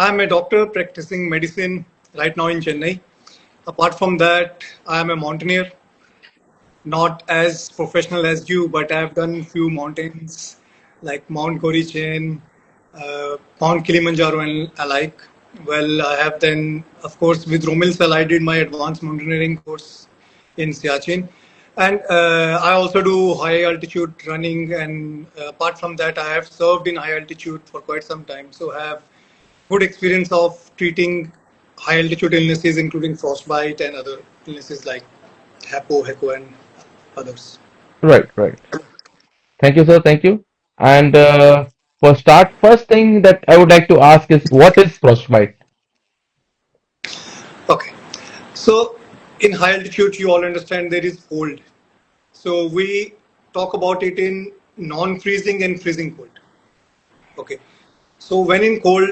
I'm a doctor practicing medicine right now in Chennai. Apart from that, I am a mountaineer, not as professional as you, but I've done few mountains like Mount Gorichen, Mount Kilimanjaro, and alike. Well, I have then, of course, with Romil Sal, I did my advanced mountaineering course in Siachen. And I also do high altitude running. And apart from that, I have served in high altitude for quite some time. So I have good experience of treating high altitude illnesses, including frostbite and other illnesses like HECO, and others. Right, right. Thank you, sir. Thank you. And for start, first thing that I would like to ask is what is frostbite? Okay. So in high altitude, you all understand there is cold. So we talk about it in non-freezing and freezing cold. Okay. So when in cold,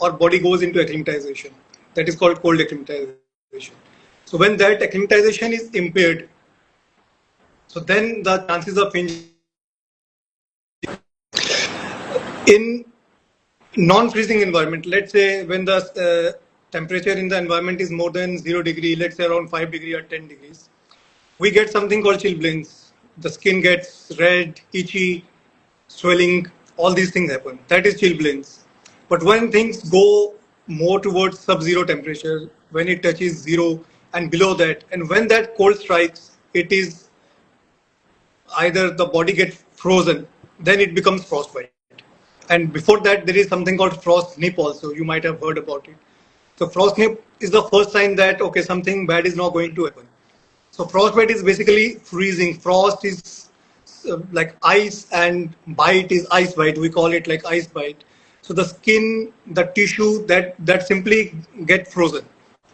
our body goes into acclimatization. That is called cold acclimatization. So when that acclimatization is impaired, so then the chances of injury in non-freezing environment. Let's say when the temperature in the environment is more than 0 degree, let's say around 5 degree or 10 degrees, we get something called chilblains. The skin gets red, itchy, swelling, all these things happen. That is chilblains. But when things go more towards sub-zero temperature, when it touches zero and below that, and when that cold strikes, it is either the body gets frozen, then it becomes frostbite. And before that, there is something called frost nip also. You might have heard about it. So frost nip is the first sign that, okay, something bad is now going to happen. So frostbite is basically freezing. Frost is like ice and bite is ice bite. We call it like ice bite. So the skin, the tissue that simply get frozen,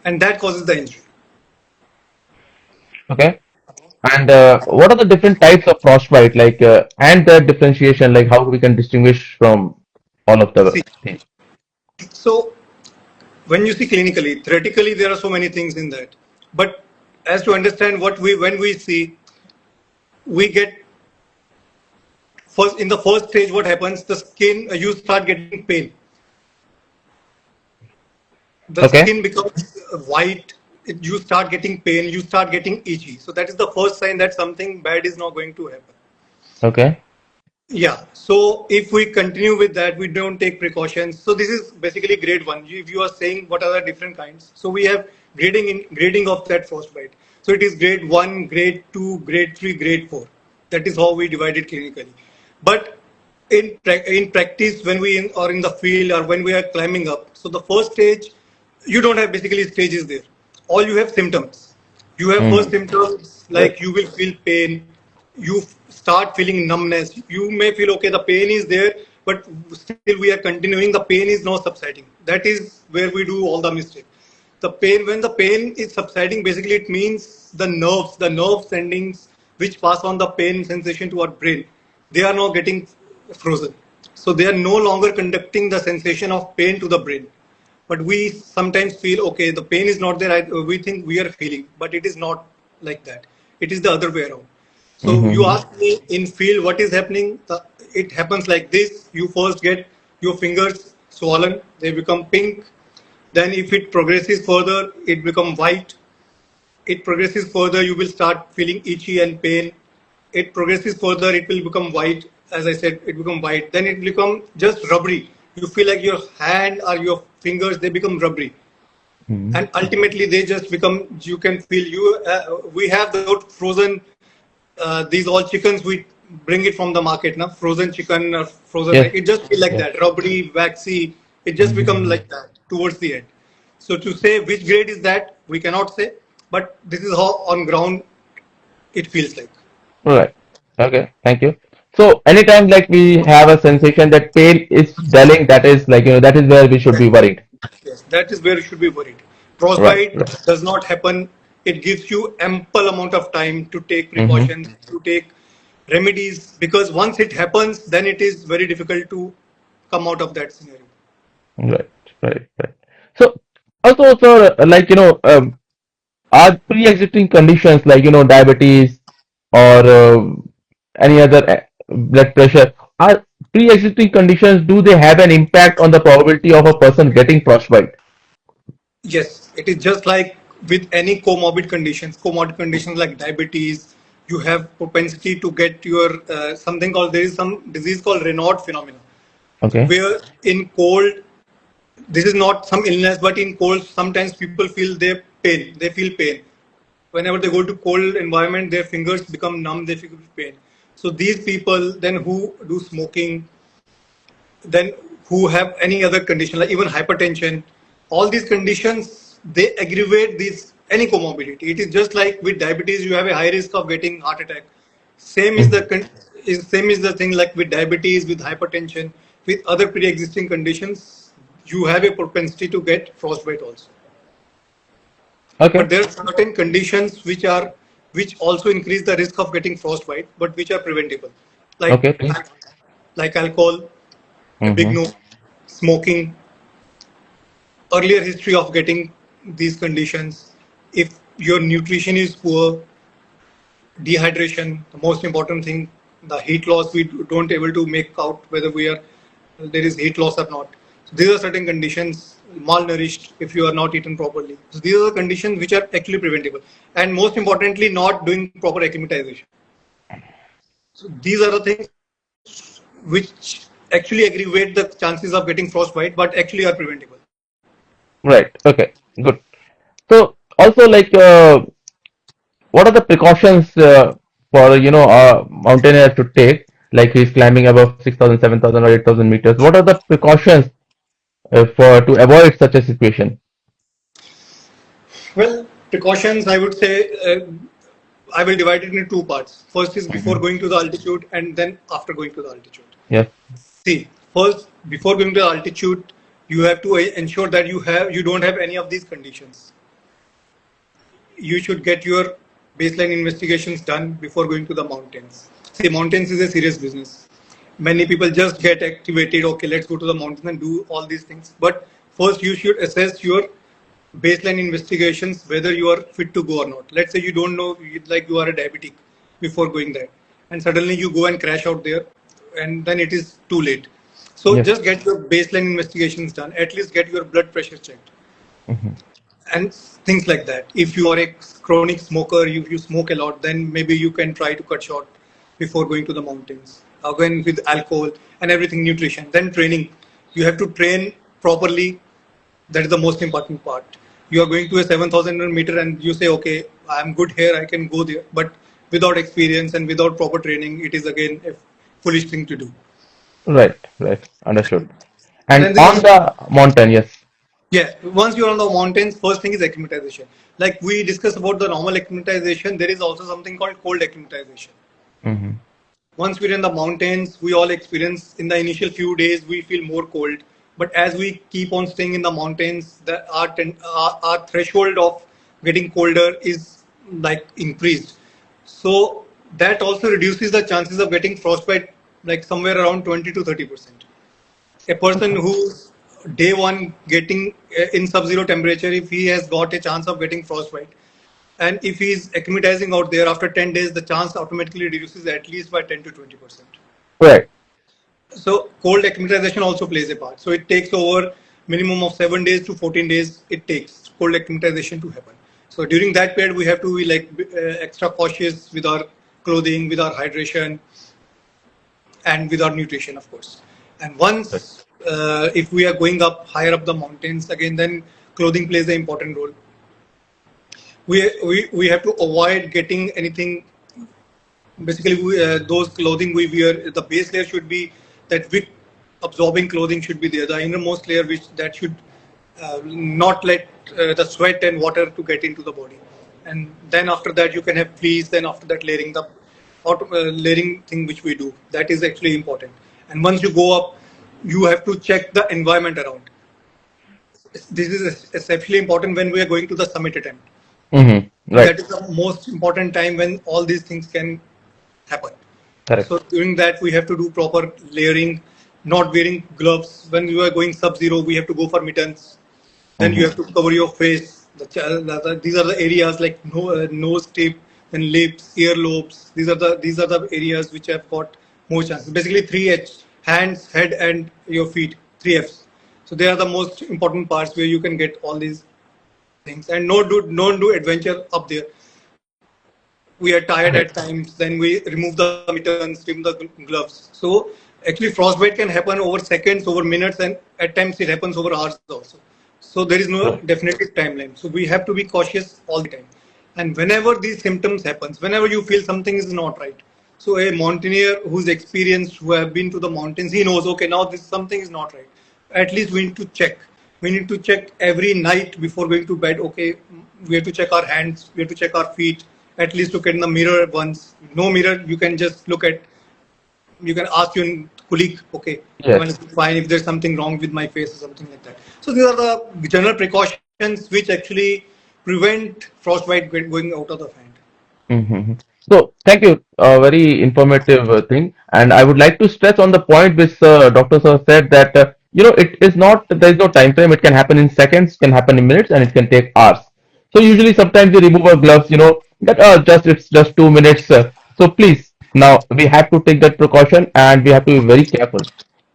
and that causes the injury. Okay. And what are the different types of frostbite, like, and the differentiation, like how we can distinguish from all of the See, things? so when you see clinically, theoretically, there are so many things in that. But as to understand what we when we see, we get first in the first stage. What happens? The skin you start getting pain. The Okay. skin becomes white. You start getting pain. You start getting itchy. So that is the first sign that something bad is not going to happen. Okay. Yeah. So if we continue with that, we don't take precautions. So this is basically grade one. If you are saying what are the different kinds, so we have grading of that frostbite. So it is grade one, grade two, grade three, grade four. That is how we divide it clinically. But in practice, when we are in the field or when we are climbing up, so the first stage, you don't have basically stages there. All you have symptoms. You have first Mm. symptoms Right. like you will feel pain, you start feeling numbness. You may feel okay, the pain is there, but still we are continuing. The pain is not subsiding. That is where we do all the mistake. The pain, when the pain is subsiding, basically it means the nerve endings which pass on the pain sensation to our brain, they are now getting frozen. So they are no longer conducting the sensation of pain to the brain. But we sometimes feel okay, the pain is not there. We think we are feeling, but it is not like that. It is the other way around. So you Mm-hmm. ask me in field what is happening. It happens like this. You first get your fingers swollen, they become pink. Then if it progresses further, it become white. It progresses further, you will start feeling itchy and pain. It progresses further, it will become white. As I said, it become white. Then it become just rubbery. You feel like your hand or your fingers, they become rubbery. Mm-hmm. And ultimately they just become, you can feel we have the frozen, these all chickens we bring it from the market now, frozen chicken or frozen egg. Yes. It just feel like Yes. that, rubbery, waxy. It just become Mm-hmm. like that towards the end. So to say which grade is that, we cannot say, but this is how on ground it feels like. All right. Okay. Thank you. So anytime like we have a sensation that pain is dulling, that is like, that is where we should Yes, be worried. yes, that is where you should be worried. Right. Frostbite Right. does not happen. It gives you ample amount of time to take Mm-hmm. precautions, to take remedies, because once it happens, then it is very difficult to come out of that scenario. Right. Right. Right. So also, like, are pre-existing conditions like, diabetes or any other blood pressure, are pre-existing conditions, do they have an impact on the probability of a person getting frostbite? Yes, it is just like with any comorbid conditions like diabetes, you have propensity to get your something called, there is some disease called Raynaud phenomena, Okay. where in cold, this is not some illness, but in cold, sometimes people feel their pain, they feel pain. Whenever they go to cold environment, their fingers become numb, they feel pain. So these people then who do smoking, then who have any other condition like even hypertension, all these conditions, they aggravate these any comorbidity. It is just like with diabetes, you have a high risk of getting heart attack. Same is the Mhm. same is the thing like with diabetes, with hypertension, with other pre-existing conditions, you have a propensity to get frostbite also. But Okay. there are certain conditions which also increase the risk of getting frostbite, but which are preventable, like Okay. Please. like alcohol, a big Mm-hmm. no, smoking, earlier history of getting these conditions. If your nutrition is poor, dehydration, the most important thing, the heat loss, we don't able to make out whether we are there is heat loss or not. So these are certain conditions. Malnourished if you are not eaten properly. So these are the conditions which are actually preventable. And most importantly, not doing proper acclimatization. So these are the things which actually aggravate the chances of getting frostbite, but actually are preventable. Right. Okay. Good. So also, like, what are the precautions for a mountaineer to take? Like he's climbing above 6,000, 7,000, or 8,000 meters. What are the precautions for to avoid such a situation? Well, precautions, I would say, I will divide it into two parts. First is before Hmm. going to the altitude, and then after going to the altitude. Yes. See, first, before going to the altitude, you have to ensure that you don't have any of these conditions. You should get your baseline investigations done before going to the mountains. See, mountains is a serious business. Many people just get activated. Okay, let's go to the mountains and do all these things. But first, you should assess your baseline investigations whether you are fit to go or not. Let's say you don't know, like you are a diabetic before going there, and suddenly you go and crash out there, and then it is too late. So Yes. just get your baseline investigations done. At least get your blood pressure checked Hmm. and things like that. If you are a chronic smoker, if you smoke a lot, then maybe you can try to cut short before going to the mountains. Again, with alcohol and everything, nutrition, then training. You have to train properly. That is the most important part. You are going to a 7,000 meter and you say, okay, I'm good here, I can go there. But without experience and without proper training, it is again a foolish thing to do. Right. Right. Understood. Then And there on is, the mountain, yes. yeah, once you're on the mountains, first thing is acclimatization. Like we discussed about the normal acclimatization, there is also something called cold acclimatization. Hmm. Once we're in the mountains, we all experience in the initial few days, we feel more cold. But as we keep on staying in the mountains, our threshold of getting colder is like increased. So that also reduces the chances of getting frostbite like somewhere around 20 to 30%. A person Okay. who's day one getting in sub-zero temperature, if he has got a chance of getting frostbite, and if he's acclimatizing out there after 10 days, the chance automatically reduces at least by 10 to 20%. Right. So cold acclimatization also plays a part. So it takes over minimum of 7 days to 14 days. It takes cold acclimatization to happen. So during that period, we have to be like extra cautious with our clothing, with our hydration, and with our nutrition, of course. And Right. once if we are going up higher up the mountains again, then clothing plays an important role. We have to avoid getting anything. Basically, those clothing we wear, the base layer should be that wick absorbing clothing should be there. The innermost layer, which that should not let the sweat and water to get into the body. And then after that, you can have fleece. Then after that, layering layering thing which we do. That is actually important. And once you go up, you have to check the environment around. This is exceptionally important when we are going to the summit attempt. Hmm. Right. That is the most important time when all these things can happen. So Correct. during that, we have to do proper layering, not wearing gloves. When you are going sub-zero, we have to go for mittens. Then you have Hmm. to cover your face. These are the areas like nose tip, then lips, earlobes. These are the areas which have got more chances. Basically, three H. hands, head, and your feet. Three Fs. So they are the most important parts where you can get all these things. And don't do adventure up there. We are tired Right. at times. Then we remove the mittens, remove the gloves. So actually, frostbite can happen over seconds, over minutes, and at times it happens over hours also. So there is no Right. definitive timeline. So we have to be cautious all the time. And whenever these symptoms happens, whenever you feel something is not right, so a mountaineer who's experienced, who have been to the mountains, he knows, okay, now this something is not right. At least we need to check. We need to check every night before going to bed. Okay, we have to check our hands, we have to check our feet. At least look in the mirror once. No mirror, you can just look at. You can ask your colleague, okay, am I Yes. looking fine? If there's something wrong with my face or something like that. So these are the general precautions which actually prevent frostbite going out of the hand. Mm-hmm. So, thank you. Very informative thing. And I would like to stress on the point which Dr. Sir said that, it is not, there is no time frame. It can happen in seconds, can happen in minutes, and it can take hours. So, usually sometimes we remove our gloves, that it's just 2 minutes. So, please, now we have to take that precaution and we have to be very careful.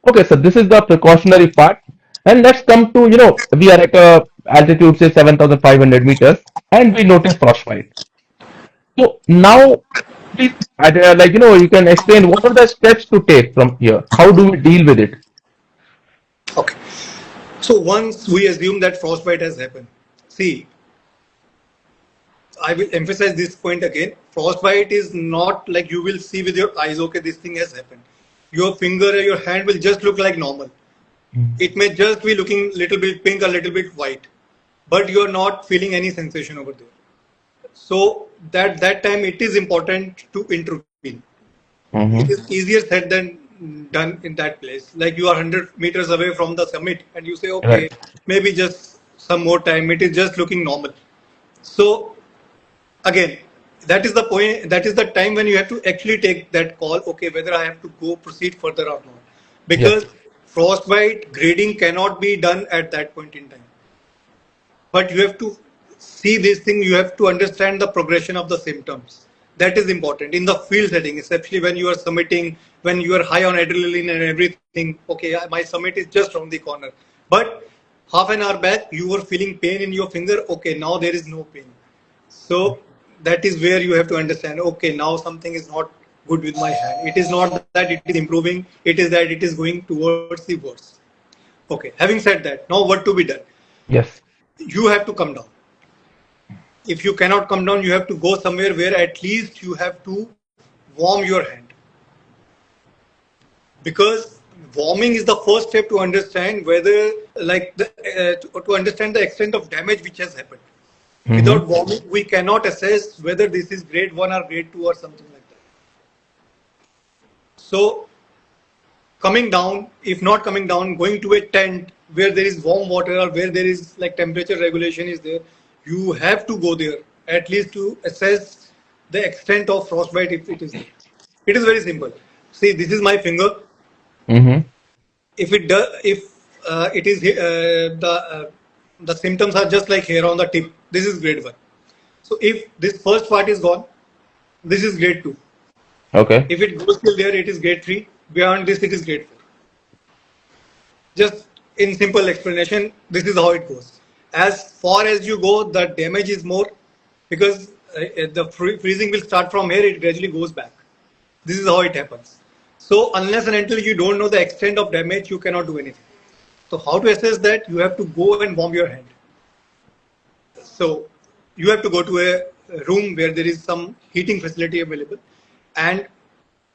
Okay, so this is the precautionary part. And let's come to, we are at a altitude, say 7,500 meters, and we notice frostbite. So now, please, you can explain what are the steps to take from here? How do we deal with it? Okay. So once we assume that frostbite has happened, see, I will emphasize this point again. Frostbite is not like you will see with your eyes, okay, this thing has happened. Your finger or your hand will just look like normal. It may just be looking little bit pink, a little bit white, but you are not feeling any sensation over there. So that time it is important to intervene. It is Mm-hmm. easier said than done in that place. Like you are 100 meters away from the summit, and you say, okay, Right. maybe just some more time. It is just looking normal. So again, that is the point. That is the time when you have to actually take that call. Okay, whether I have to go proceed further or not, Yes. because frostbite grading cannot be done at that point in time. But you have to see this thing. You have to understand the progression of the symptoms. That is important in the field setting, especially when you are submitting, when you are high on adrenaline and everything. Okay, my summit is just around the corner, but half an hour back you were feeling pain in your finger. Okay, now there is no pain. So that is where you have to understand, okay, now something is not good with my hand. It is not that it is improving, it is that it is going towards the worst. Okay, having said that, now what to be done? Yes. You have to come down. If you cannot come down, you have to go somewhere where at least you have to warm your hand. Because warming is the first step to understand whether, to understand the extent of damage which has happened. Mm-hmm. Without warming, we cannot assess whether this is grade 1 or grade 2 or something like that. So coming down, if not coming down, going to a tent where there is warm water or where there is like temperature regulation is there, you have to go there at least to assess the extent of frostbite if it is there. It is very simple. See, this is my finger. Mm-hmm. If it does, if it is the symptoms are just like hair on the tip, this is grade 1. So if this first part is gone, this is grade 2. Okay. If it goes till there, it is grade 3. Beyond this, it is grade 4. Just in simple explanation, this is how it goes. As far as you go, the damage is more because the freezing will start from here, it gradually goes back. This is how it happens. So unless and until you don't know the extent of damage, you cannot do anything. So how to assess that? You have to go and warm your hand. So you have to go to a room where there is some heating facility available, and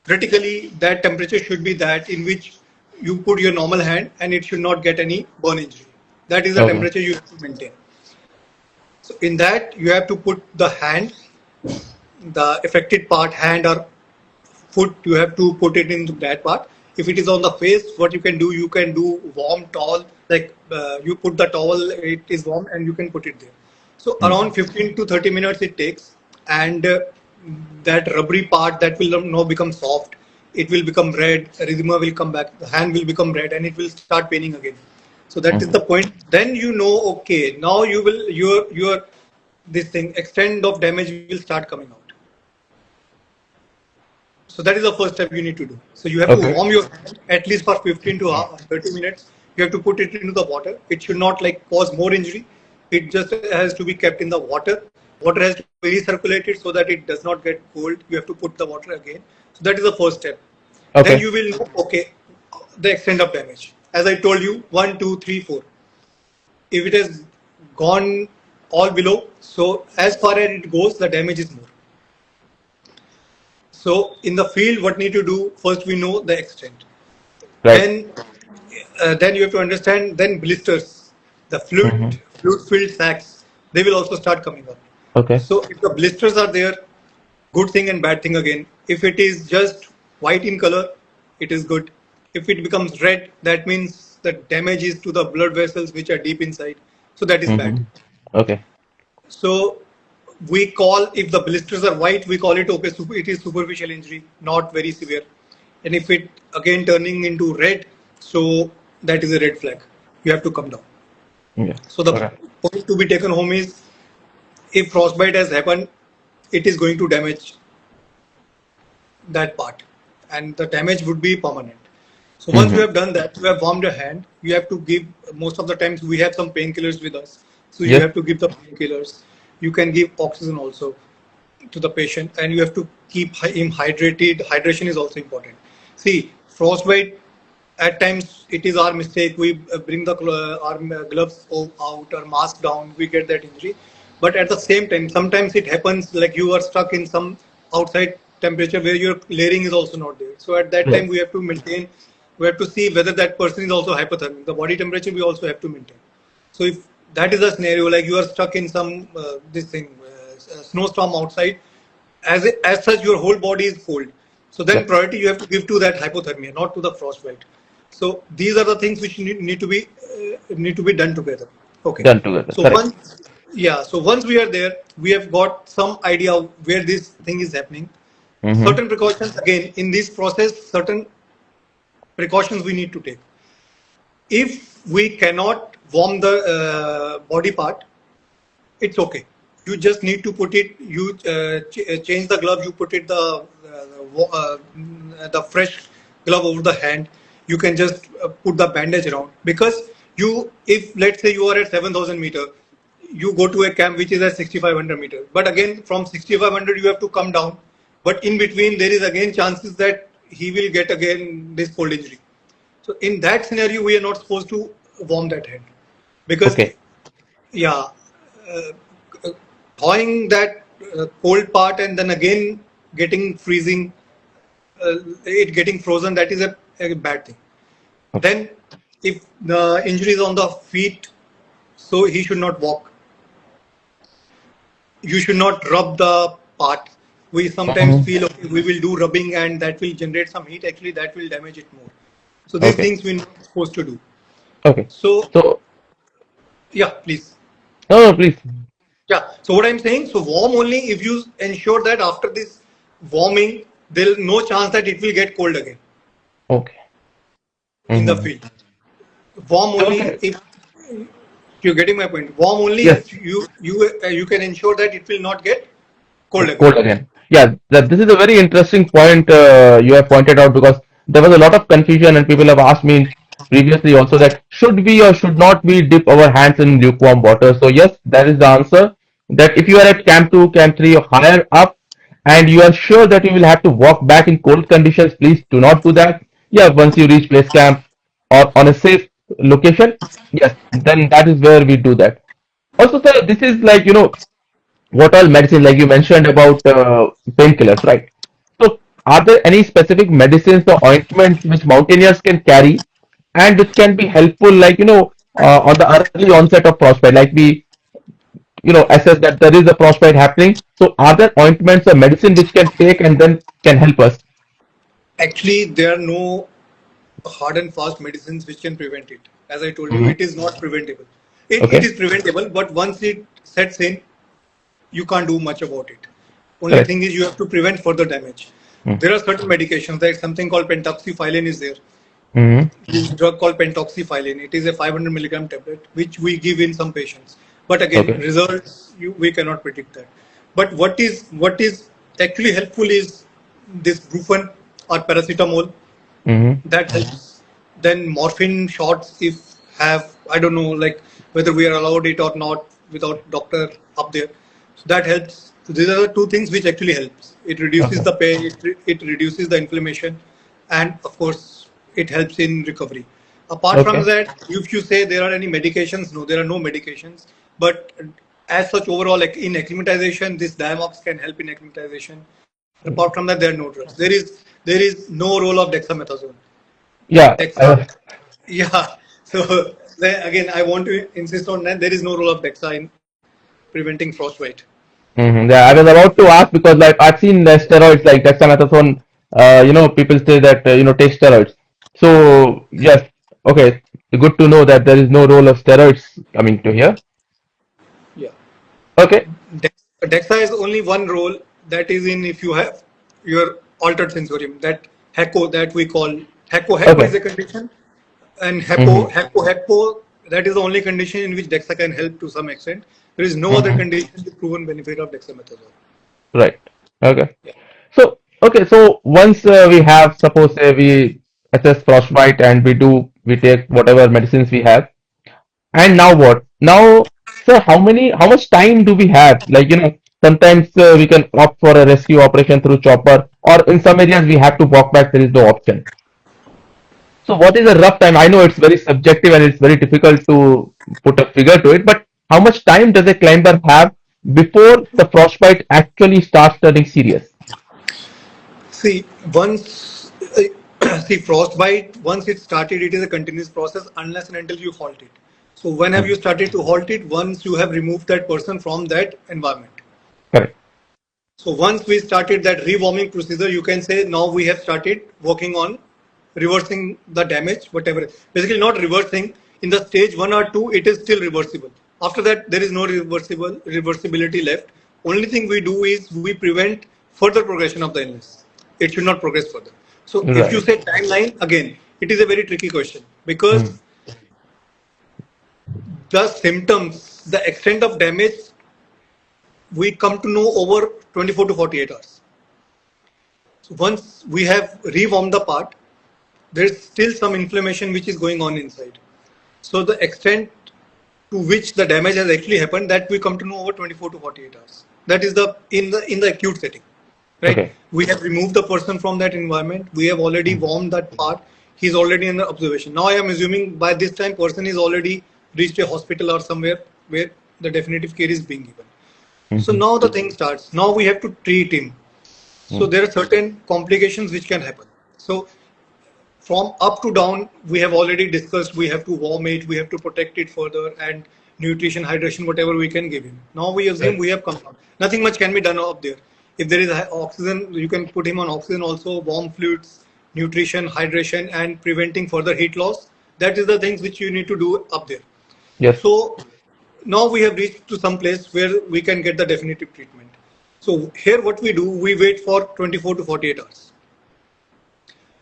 critically that temperature should be that in which you put your normal hand and it should not get any burn injury. That is the Okay. temperature you have to maintain. So in that you have to put the hand, the affected part, hand or foot, you have to put it into that part. If it is on the face, what you can do warm towel, like you put the towel, it is warm and you can put it there. So Mm-hmm. around 15 to 30 minutes it takes, and that rubbery part that will now become soft. It will become red, erythema will come back, the hand will become red and it will start paining again. So that is Mm-hmm. the point. Then you know, okay, now your this thing extent of damage will start coming out. So that is the first step you need to do. So you have to Okay. warm your hand at least for 15 to 30 minutes. You have to put it into the water. It should not like cause more injury. It just has to be kept in the water. Water has to be recirculated so that it does not get cold. You have to put the water again. So that is the first step. Then Okay. you will know, okay, the extent of damage. As I told you, one, two, three, four. If it has gone all below, so as far as it goes, the damage is more. So in the field, what need to do? First, we know the extent. Right. Then, then you have to understand. Then blisters, the Mm-hmm. fluid filled sacs, they will also start coming up. Okay. So if the blisters are there, good thing and bad thing again. If it is just white in color, it is good. If it becomes red, that means the damage is to the blood vessels which are deep inside. So that is bad. Mm-hmm. Okay. So we call, if the blisters are white, we call it okay. It is superficial injury, not very severe. And if it again turning into red, so that is a red flag. You have to come down. Yeah. So the Okay. point to be taken home is, if frostbite has happened, it is going to damage that part, and the damage would be permanent. So once you Mm-hmm. have done that, you have warmed your hand, you have to give, most of the times we have some painkillers with us, so you Yes. have to give the painkillers. You can give oxygen also to the patient, and you have to keep him hydrated. Hydration is also important. See, frostbite, at times it is our mistake, we bring the our gloves out or mask down, we get that injury. But at the same time, sometimes it happens like you are stuck in some outside temperature where your layering is also not there. So at that time Yes. we have to maintain, we have to see whether that person is also hypothermic. The body temperature we also have to maintain. So if that is a scenario, like you are stuck in some this thing snowstorm outside, as such your whole body is cold. So then Yeah. priority you have to give to that hypothermia, not to the frostbite. So these are the things which need to be done together. Okay. Done together. So Correct. once we are there, we have got some idea of where this thing is happening. Mm-hmm. Certain precautions, again in this process, certain precautions we need to take. If we cannot warm the body part, it's okay. You just need to put it. You change the glove. You put it the fresh glove over the hand. You can just put the bandage around, because you, if let's say you are at 7,000 meter, you go to a camp which is at 6,500 meters. But again, from 6,500 you have to come down. But in between there is again chances that he will get again this cold injury. So in that scenario, we are not supposed to warm that hand, because Okay. yeah, uh, thawing that cold part and then again getting freezing, it getting frozen, that is a bad thing. Okay. Then if the injury is on the feet, so he should not walk. You should not rub the part. We sometimes Mm-hmm. feel okay, we will do rubbing and that will generate some heat. Actually, that will damage it more. So these Okay. things we're not supposed to do. Okay. So So, yeah, please. no, no, please. Yeah. So what I'm saying, so warm only if you ensure that after this warming, there's no chance that it will get cold again Okay. in the Mm-hmm. field. Warm only Okay. if you're getting my point. Warm only Yes. if you can ensure that it will not get cold again. Cold again. Yeah, this is a very interesting point you have pointed out, because there was a lot of confusion and people have asked me previously also that should we or should not we dip our hands in lukewarm water. So yes, that is the answer. That if you are at camp 2, camp 3 or higher up and you are sure that you will have to walk back in cold conditions, please do not do that. Yeah, once you reach base camp or on a safe location, yes, then that is where we do that. Also, sir, this is like, what all medicine, like you mentioned about painkillers, right? So, are there any specific medicines or ointments which mountaineers can carry and which can be helpful, like, on the early onset of frostbite, like we, assess that there is a frostbite happening. So, are there ointments or medicine which can take and then can help us? Actually, there are no hard and fast medicines which can prevent it. As I told you, Hmm. it is not preventable. It Okay, is preventable, but once it sets in, you can't do much about it. Only correct. thing is you have to prevent further damage. There are certain medications, like something called pentoxifylline is there. Mm-hmm. This drug called pentoxifylline. It is a 500 milligram tablet which we give in some patients. But again, Okay. results we cannot predict that. But what is actually helpful is this Brufen or paracetamol, Mm-hmm. that helps. Then morphine shots, if have, I don't know, like whether we are allowed it or not without doctor up there. So that helps. So these are the two things which actually helps. It reduces Okay. the pain, it reduces the inflammation, and of course it helps in recovery. Apart from Okay. that, if you say there are any medications, no, there are no medications. But as such, overall, like in acclimatization, this Diamox can help in acclimatization. Apart from that, there are no drugs. There is no role of dexamethasone. Yeah. Dexa, yeah. So then again, I want to insist on that. There is no role of Dexa in preventing frostbite. Yeah, I was about to ask because like I've seen the steroids like dexamethasone. People say that take steroids. So yes, okay, good to know that there is no role of steroids coming to here. Yeah. Okay. Dexa is only one role, that is in if you have your altered sensorium. That HECO that we call HECO is Okay. a condition, and Mm-hmm. HECO that is the only condition in which Dexa can help to some extent. There is no other Mm-hmm. condition with proven benefit of dexamethasone. Right. Okay. Yeah. So okay. So once we have, suppose we assess frostbite and we take whatever medicines we have. And now what? Now, sir, how much time do we have? Like, sometimes we can opt for a rescue operation through chopper, or in some areas we have to walk back. There is no option. So, what is a rough time? I know it's very subjective and it's very difficult to put a figure to it, but how much time does a climber have before the frostbite actually starts turning serious? See, once see frostbite, once it started, it is a continuous process unless and until you halt it. So when have you Mhm. started to halt it? Once you have removed that person from that environment. Correct. So once we started that rewarming procedure, you can say now we have started working on reversing the damage, whatever. Basically, not reversing. In the stage one or two, it is still reversible. After that, there is no reversibility left. Only thing we do is we prevent further progression of the illness. It should not progress further. So if you Right. say timeline, again, it is a very tricky question Mm. because the symptoms, the extent of damage, we come to know over 24 to 48 hours. So once we have rewarmed the part, there is still some inflammation which is going on inside. So the extent to which the damage has actually happened, that we come to know over 24 to 48 hours. That is the in the acute setting, right? Okay. We have removed the person from that environment. We have already Mm. warmed that part. He's already under observation. Now I am assuming by this time person is already reached a hospital or somewhere where the definitive care is being given. So Mhm. now the thing starts. Now we have to treat him. So Mm. there are certain complications which can happen. So from up to down, we have already discussed. We have to warm it, we have to protect it further, and nutrition, hydration, whatever we can give him. Now we assume Right. we have come down. Nothing much can be done up there. If there is oxygen, you can put him on oxygen also, warm fluids, nutrition, hydration, and preventing further heat loss. That is the things which you need to do up there. Yes. So now we have reached to some place where we can get the definitive treatment. So here what we do, we wait for 24 to 48 hours.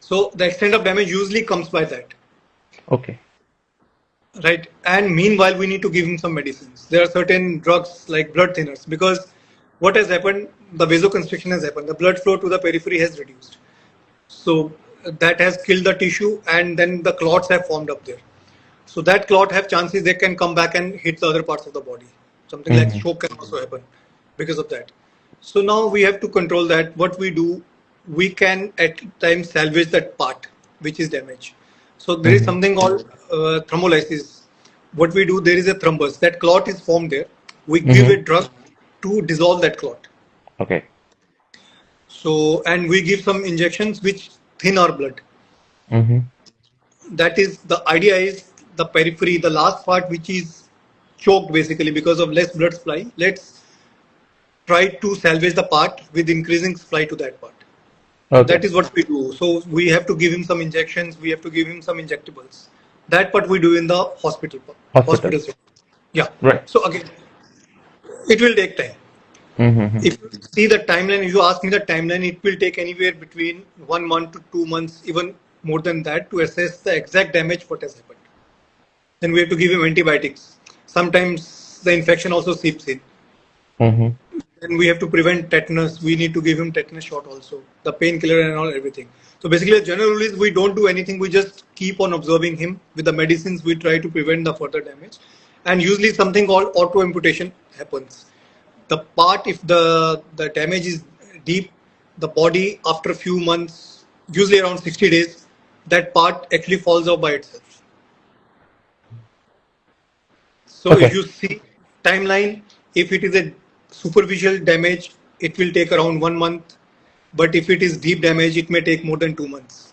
So the extent of damage usually comes by that, Okay. right? And meanwhile, we need to give him some medicines. There are certain drugs like blood thinners because what has happened, the vasoconstriction has happened. The blood flow to the periphery has reduced. So that has killed the tissue, and then the clots have formed up there. So that clot have chances they can come back and hit the other parts of the body. Something like Mhm. stroke can also happen because of that. So now we have to control that. What we do, we can at times salvage that part which is damaged. So there is Mhm. something called thrombolysis. What we do, there is a thrombus. That clot is formed there. We give a Mhm. drug to dissolve that clot. Okay. So and we give some injections which thin our blood. Mhm. That is the idea is the periphery, the last part which is choked basically because of less blood supply. Let's try to salvage the part with increasing supply to that part. So that Okay. is what we do. So we have to give him some injections. We have to give him some injectables. That part we do in the hospital. Hospital. Hospital setting. Yeah. Right. So again, it will take time. Mm-hmm. If you see the timeline, if you ask me the timeline, it will take anywhere between 1 month to 2 months, even more than that, to assess the exact damage what has happened. Then we have to give him antibiotics. Sometimes the infection also seeps in. Mm-hmm. Then we have to prevent tetanus. We need to give him tetanus shot also, the painkiller and all everything. So basically, the general rule is we don't do anything. We just keep on observing him with the medicines. We try to prevent the further damage, and usually something called auto amputation happens. The part, if the damage is deep, the body after a few months, usually around 60 days, that part actually falls off by itself. So if Okay. you see timeline, if it is a superficial damage, it will take around 1 month. But if it is deep damage, it may take more than 2 months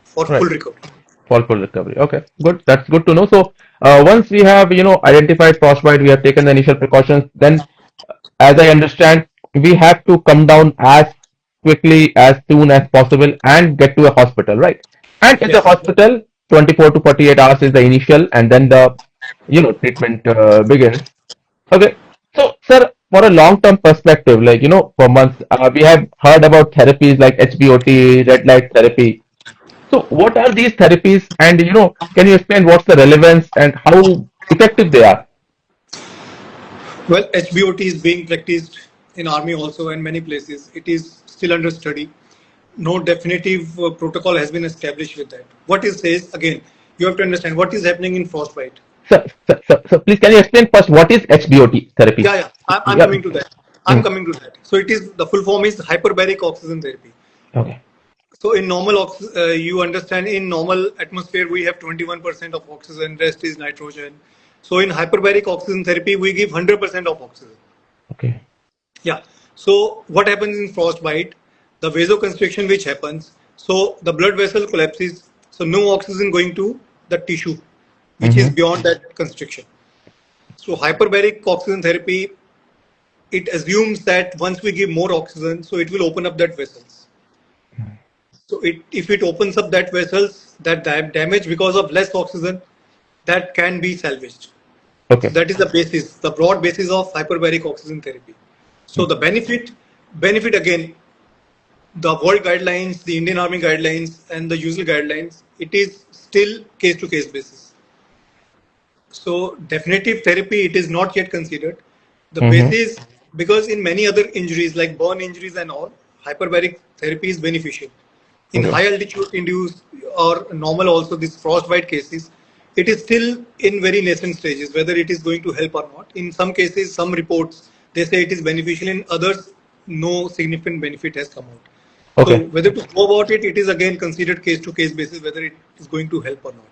for full Right. recovery. For full recovery. Okay. Good. That's good to know. So once we have identified frostbite, we have taken the initial precautions. Then, as I understand, we have to come down as quickly as soon as possible and get to a hospital, right? And in the Yes. hospital, 24 to 48 hours is the initial, and then the treatment begins. Okay. So, sir, for a long-term perspective, like, for months, we have heard about therapies like HBOT, red light therapy. So, what are these therapies, and, can you explain what's the relevance and how effective they are? Well, HBOT is being practiced in army also and many places. It is still under study. No definitive protocol has been established with that. What it says, again, you have to understand what is happening in frostbite. So, please, can you explain first what is HBOT therapy? Yeah, yeah, I'm Yeah. coming to that. I'm Mm. coming to that. So it is, the full form is hyperbaric oxygen therapy. Okay. So in normal, you understand, in normal atmosphere we have 21% of oxygen, rest is nitrogen. So in hyperbaric oxygen therapy, we give 100% of oxygen. Okay. Yeah. So what happens in frostbite? The vasoconstriction which happens. So the blood vessel collapses. So no oxygen going to the tissue, which is Mm-hmm. beyond that constriction. So hyperbaric oxygen therapy, it assumes that once we give more oxygen, so it will open up that vessels. So if it opens up that vessels, that damage because of less oxygen, that can be salvaged. So Okay. that is the basis, the broad basis of hyperbaric oxygen therapy. So Mm. the benefit again, the world guidelines, the Indian Army guidelines, and the usual guidelines, it is still case to case basis. So definitive therapy, it is not yet considered. The Mm-hmm. basis, because in many other injuries like burn injuries and all, hyperbaric therapy is beneficial. In Okay. high altitude induced or normal also, this frostbite cases, it is still in very nascent stages whether it is going to help or not. In some cases, some reports they say it is beneficial. In others, no significant benefit has come out. So Okay. whether to go about it, it is again considered case to case basis whether it is going to help or not.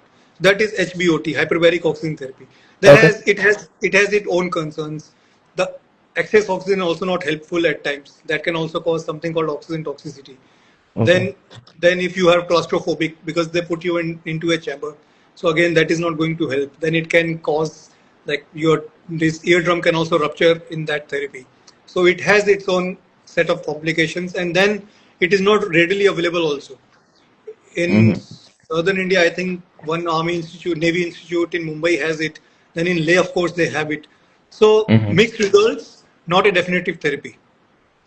That is HBOT, hyperbaric oxygen therapy. Then Okay. has it has its own concerns. The excess oxygen also not helpful at times. That can also cause something called oxygen toxicity. Okay. Then then if you are claustrophobic because they put you into a chamber, so again that is not going to help. Then it can cause, like, your this eardrum can also rupture in that therapy. So it has its own set of complications, and then it is not readily available also in Mm-hmm. southern India. I think one army institute, navy institute in Mumbai has it. Then in Leh, of course, they have it. So Mm-hmm. mixed results, not a definitive therapy,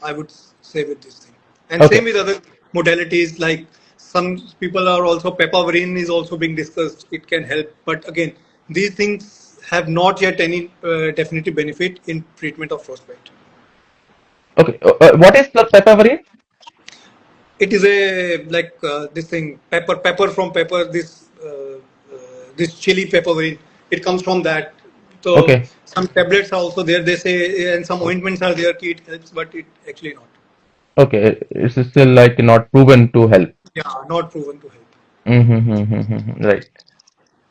I would say, with this thing. And same Okay. with other modalities, like some people are also, pepaverine is also being discussed. It can help, but again, these things have not yet any definitive benefit in treatment of frostbite. Okay. What is the pepperoni? It is a, like, this thing, pepper from pepper. This chili pepperine. It comes from that. So Okay. some tablets are also there. They say, and some ointments are there. It helps, but it actually not. Okay. It's still like not proven to help. Yeah, not proven to help. Mm-hmm. Right.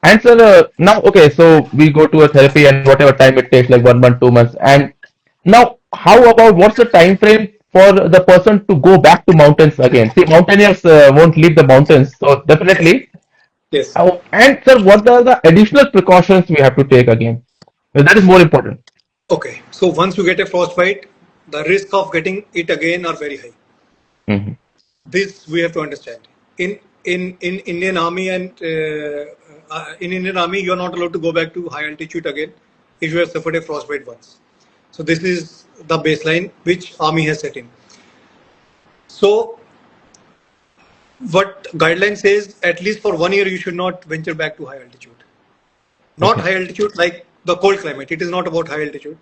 And sir, now, okay, so we go to a therapy and whatever time it takes, like 1 month, 2 months. And now, how about what's the time frame for the person to go back to mountains again? See, mountaineers won't leave the mountains, so Yes. definitely. Yes. And sir, what are the additional precautions we have to take again? That is more important. Okay. So once you get a frostbite, the risk of getting it again are very high. Mm-hmm. This we have to understand. In Indian Army and in Indian Army, you are not allowed to go back to high altitude again if you have suffered a frostbite once. So this is the baseline which Army has set in. So what guideline says, at least for 1 year you should not venture back to high altitude. Not Okay. high altitude like the cold climate. It is not about high altitude.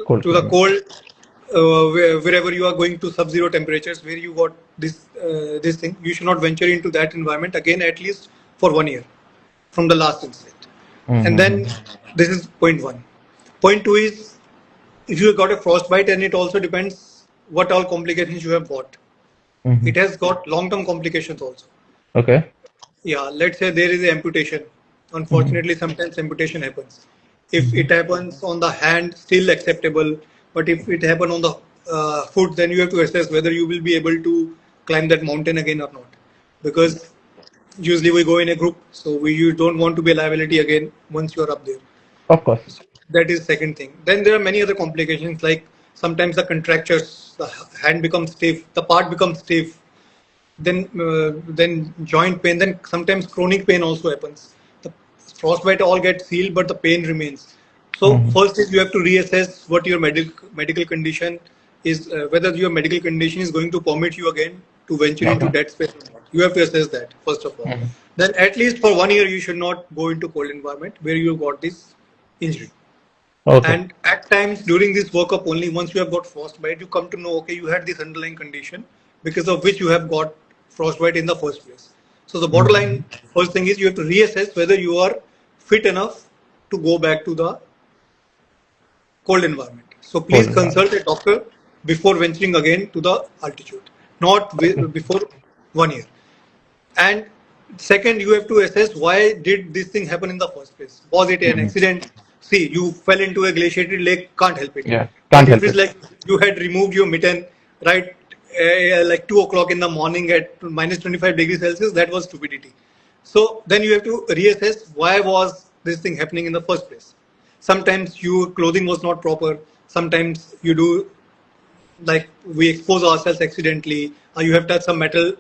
Cold To the climate. cold, wherever you are going to sub-zero temperatures, where you got this thing, you should not venture into that environment again, at least for 1 year from the last incident. And then Mm-hmm. this is point one. Point two is if you got a frostbite, and it also depends what all complications you have got. Mm-hmm. It has got long-term complications also. Okay. Yeah, let's say there is an amputation. Mm-hmm. Unfortunately, sometimes amputation happens. If Mm-hmm. it happens on the hand, still acceptable. But if it happens on the foot, then you have to assess whether you will be able to climb that mountain again or not. Because usually we go in a group, so you don't want to be a liability again once you are up there. Of course. That is second thing. Then there are many other complications like sometimes the contractures, the hand becomes stiff, the part becomes stiff, then joint pain, then sometimes chronic pain also happens. The frostbite all gets healed, but the pain remains. So Mm-hmm. first is you have to reassess what your medical condition is, whether your medical condition is going to permit you again to venture into Okay. dead space or not. You have to assess that first of all. Mm-hmm. Then at least for 1 year you should not go into cold environment where you got this injury. Okay. And at times during this workup, only once you have got frostbite, you come to know, okay, you had this underlying condition because of which you have got frostbite in the first place. So the Mm-hmm. borderline first thing is you have to reassess whether you are fit enough to go back to the cold environment. So Cold please environment. consult a doctor before venturing again to the altitude, not Okay. before 1 year. And second, you have to assess why did this thing happen in the first place. Was it an Mm-hmm. accident? See, you fell into a glaciated lake, can't help it. Yeah. But Can't if help it's it. like you had removed your mitten right like 2 o'clock in the morning at minus 25 degrees Celsius, that was stupidity. So then you have to reassess why was this thing happening in the first place. Sometimes your clothing was not proper. Sometimes you do like we expose ourselves accidentally, or you have touched some metal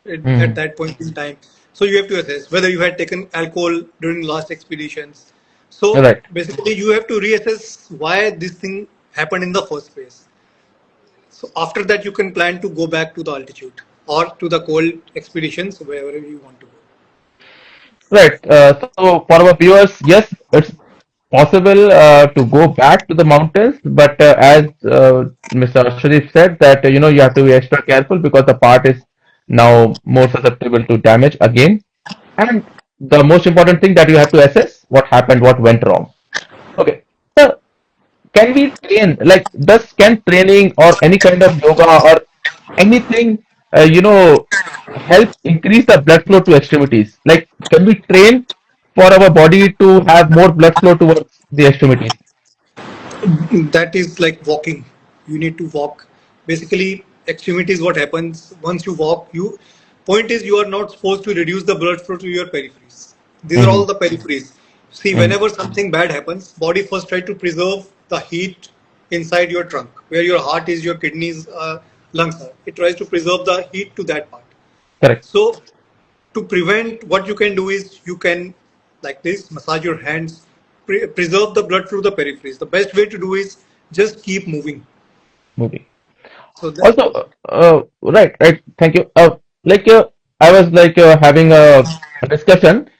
at Mm-hmm. that point in time. So you have to assess whether you had taken alcohol during last expeditions. So Right. basically, you have to reassess why this thing happened in the first place. So after that, you can plan to go back to the altitude or to the cold expeditions wherever you want to go. Right. So for our viewers, yes, it's possible to go back to the mountains, but as Mr. Sharif said, that you have to be extra careful because the part is now more susceptible to damage again. And the most important thing that you have to assess what happened, what went wrong. Okay. So can we train, like, does can training or any kind of yoga or anything, help increase the blood flow to extremities? Like, can we train for our body to have more blood flow towards the extremities? That is like walking. You need to walk. Basically, extremity is what happens once you walk. You point is you are not supposed to reduce the blood flow to your peripheries. These are Mm-hmm. all the peripheries. See, Mm-hmm. whenever something bad happens, body first try to preserve the heat inside your trunk, where your heart is, your kidneys, lungs are. It tries to preserve the heat to that part. Correct. So to prevent, what you can do is you can like this massage your hands, preserve the blood through the peripheries. The best way to do is just keep moving. Movie. So that Also, right, right. Thank you. I was having a discussion,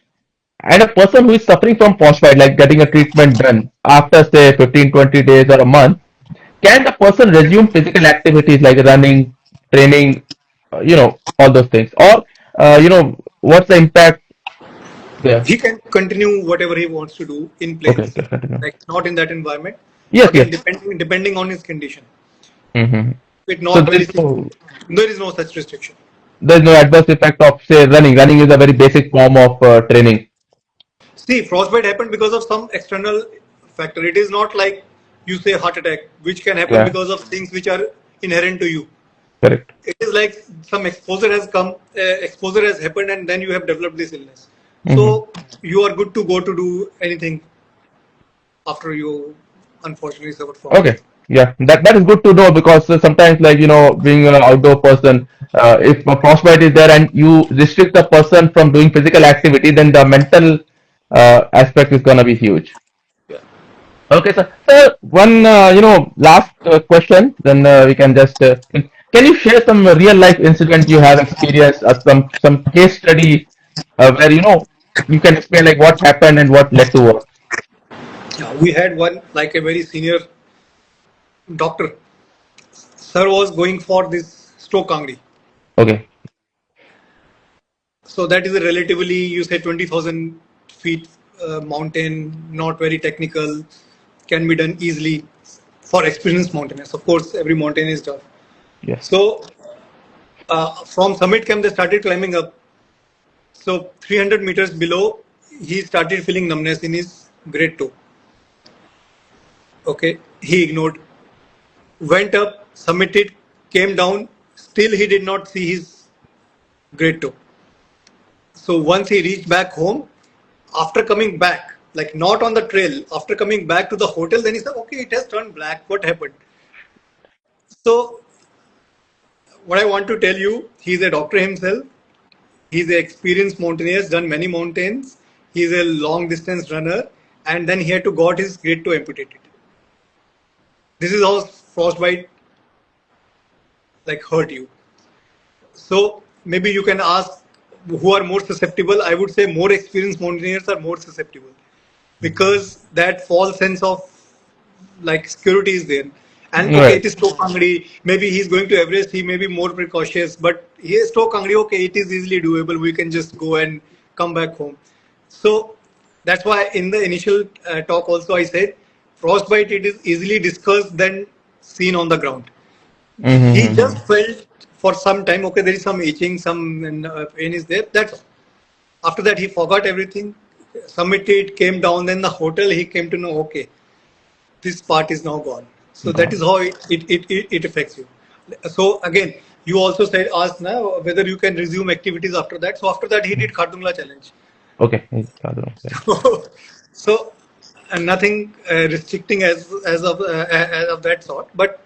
and a person who is suffering from frostbite, like getting a treatment done after say 15, 20 days or a month, can the person resume physical activities like running, training, all those things? Or, what's the impact there? he can continue whatever he wants to do in Okay, place, just continue. like not in that environment. Yes, Again, yes. depending on his condition, Hmm. it So not very there is no such restriction. there's no adverse effect of say running. Running is a very basic form of training. See, frostbite happened because of some external factor. It is not like you say heart attack, which can happen Yeah, because of things which are inherent to you. correct. It is like some exposure has come, exposure has happened, and then you have developed this illness. Hmm. So you are good to go to do anything after you unfortunately suffered Okay. frostbite. Yeah, that is good to know because sometimes, like, being an outdoor person, if a frostbite is there and you restrict the person from doing physical activity, then the mental aspect is gonna be huge. Yeah. Okay, sir. So one, last question, then we can just. Can you share some real life incident you have experienced, some case study where you can explain like what happened and what led to what? Yeah, we had one like a very senior doctor. Sir was going for this Stoke Kangri. Okay. So that is a relatively, you say 20,000 feet mountain, not very technical, can be done easily for experienced mountaineers. Of course, every mountain is tough. Yes. So from summit camp, they started climbing up. So 300 meters below, he started feeling numbness in his great toe. Okay, he ignored, went up, submitted, came down. Still, he did not see his great toe. So once he reached back home, after coming back, like not on the trail, after coming back to the hotel, then he said, okay, it has turned black. What happened? So what I want to tell you, he's a doctor himself. He's an experienced mountaineer, done many mountains. He's a long distance runner, and then he had to got his great toe amputated. This is how frostbite like hurt you. So maybe you can ask who are more susceptible. I would say more experienced mountaineers are more susceptible because that false sense of like security is there. And okay, Right. it is Stoke Kangri. Maybe he's going to Everest. He may be more precautious, but he is Stoke Kangri. Okay, it is easily doable. We can just go and come back home. So that's why in the initial talk also I said frostbite it is easily discussed than seen on the ground. He just Mm-hmm. felt for some time, okay, there is some itching, some pain is there. That's all. After that, he forgot everything, submitted, came down. Then the hotel, he came to know, okay, this part is now gone. So that is Gone. how it affects you. So again, you also said, asked now whether you can resume activities after that. So after that, he did Khardungla challenge. Okay. Okay. So nothing restricting as of that sort, but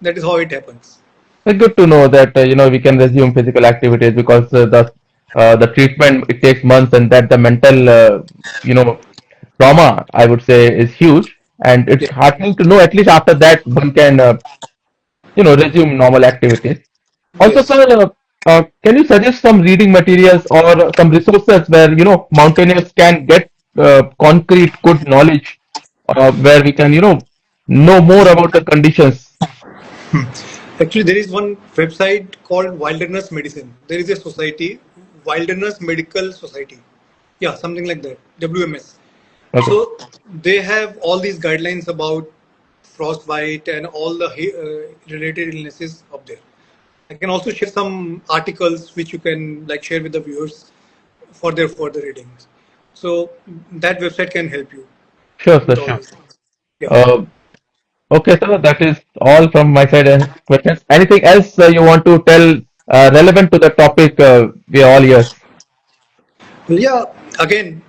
that is how it happens. It's good to know that we can resume physical activities because the treatment it takes months, and that the mental you know trauma I would say is huge, and it's Yeah. heartening to know at least after that one can resume normal activities. Also, Yes. sir, can you suggest some reading materials or some resources where mountaineers can get concrete good knowledge, where we can know more about the conditions? Actually, there is one website called Wilderness Medicine. There is a society, Wilderness Medical Society. Yeah, something like that. WMS. Okay, So they have all these guidelines about frostbite and all the related illnesses up there. I can also share some articles which you can like share with the viewers for their further readings. So that website can help you sure, sir, with all sure. these things. Yeah. Uh, Okay, sir, that is all from my side. Questions. Anything else you want to tell relevant to the topic? We are all ears. Well, yeah. Again,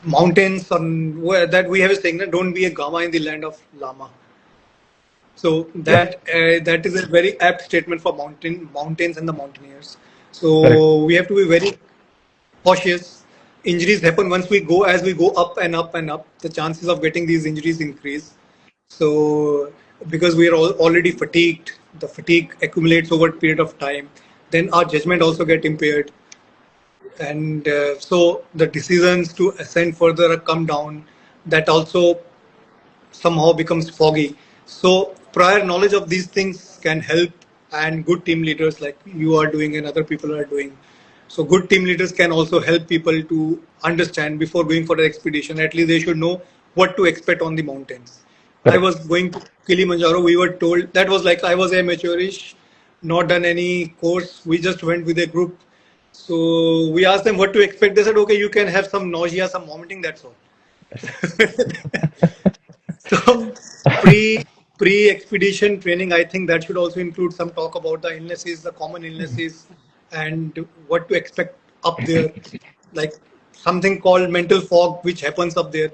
mountains on where that we have a saying that don't be a Gama in the land of Lama. So Yes, that is a very apt statement for mountains and the mountaineers. correct. So we have to be very cautious. Injuries happen once we go as we go up and up and up. The chances of getting these injuries increase. So because we are already fatigued, the fatigue accumulates over a period of time. Then our judgment also get impaired, and so the decisions to ascend further or come down, that also somehow becomes foggy. So prior knowledge of these things can help, and good team leaders like you are doing and other people are doing. So good team leaders can also help people to understand before going for the expedition. At least they should know what to expect on the mountains. I Correct. was going to Kilimanjaro. We were told that was like I was amateurish, not done any course. We just went with a group. So we asked them what to expect. They said, okay, you can have some nausea, some vomiting. That's all. So pre expedition training, I think that should also include some talk about the illnesses, the common illnesses, and what to expect up there, like something called mental fog, which happens up there.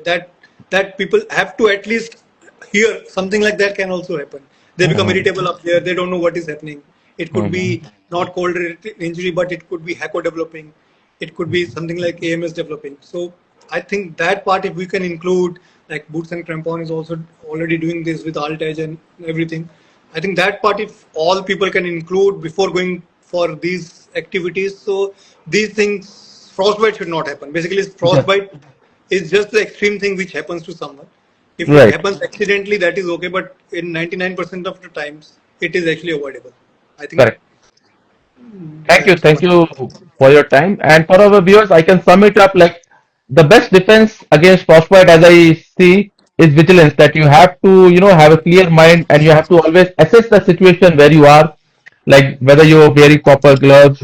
That people have to at least hear something like that can also happen. They become Mhm, irritable up there. They don't know what is happening. It could mhm. be not cold injury, but it could be HACO developing. It could be something like AMS developing. So I think that part, if we can include, like Boots and Crampon is also already doing this with AltiEdge and everything. I think that part, if all people can include before going for these activities, so these things, frostbite should not happen. Basically, Just frostbite is just the extreme thing which happens to someone. If it right. happens accidentally, that is okay, but in 99% of the times, it is actually avoidable. I think Correct. that's Thank what. you for your time. And for our viewers, I can sum it up like the best defense against frostbite, as I see, is vigilance. That you have to, have a clear mind, and you have to always assess the situation where you are, like whether you're wearing proper gloves,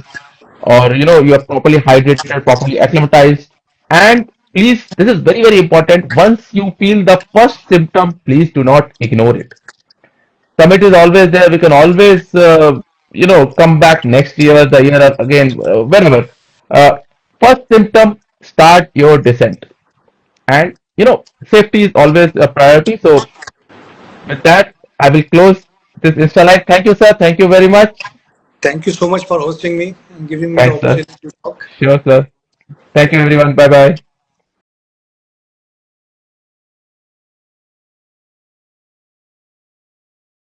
or you are properly hydrated, properly acclimatized. And please, this is very, very important. Once you feel the first symptom, please do not ignore it. Summit is always there. We can always, come back next year, the year again, whenever. Uh, First symptom, start your descent. And, safety is always a priority. So, with that, I will close this Insta Live. Thank you, sir. Thank you very much. Thank you so much for hosting me and giving me the Thanks, sir. opportunity to talk. Sure, sir. Thank you, everyone. Bye bye.